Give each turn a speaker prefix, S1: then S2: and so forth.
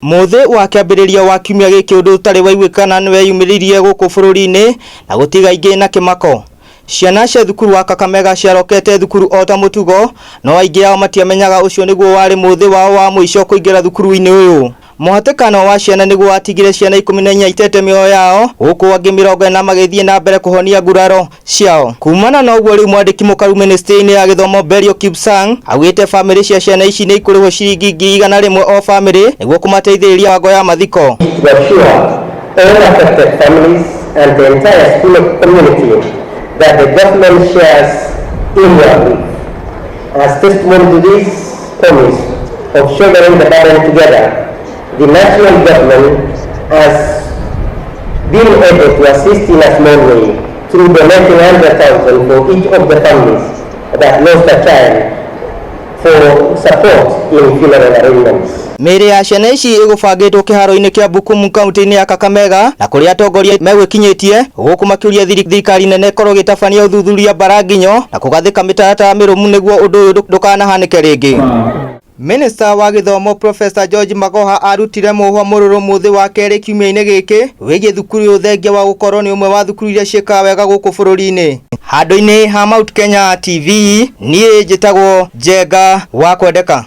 S1: Muthi wa kiambiriria wa kiumia giki undu utari waiguikana ni weyumiririe guku bururi-ini na gutiga ingi na kimako. Ciana cia thukuru wa Kakamega ciarokete thukuru ota mutugo no aingi ao matiamenyaga ucio niguo wari muthi wao wa muico kuingira thukuru-ini uyu. Muhatikano wa ciana niguo watigire ciana 14 itete mioyo yao guku angi 40 magithie na mbere kuhonia nguraro ciao. Kumana na uguo riu mwandiki mukaru ministry-ini ya githomo Berio Kipsang augite family cia ciana ici ni ikurihwo ciringi 100 o family niguo kumateithiriria wango ya mathiko.
S2: All affected families and the entire school community that the government shares in their grief. As testimony to this promise of shouldering the burden together, the national government has been able to assist in a small way through donating 100,000 for each of the families that lost a child for support in funeral arrangements.
S1: Miri ya ciana ici igubangitwo kiharo-ini kia Bukumu kaunti-ini ya Kakamega na kuria atongoria megwikinyitie guku makiuria thirikari nene korwo gitabania uthuthuria Baraginyo na kugathika mitaratara mirumu niguo undu uyu ndukanahanike ringi. Minister wa githomo Professor George Magoha arutire muhwa mururu muthi wa keri kiumia-ini giki wigie thukuru uthengia wa gukorwo ni umwe wa thukuru iria ciikaga wega guku bururi-ini. Handu-ini ha Mount Kenya TV nie njitagwo Njenga wa kwendeka.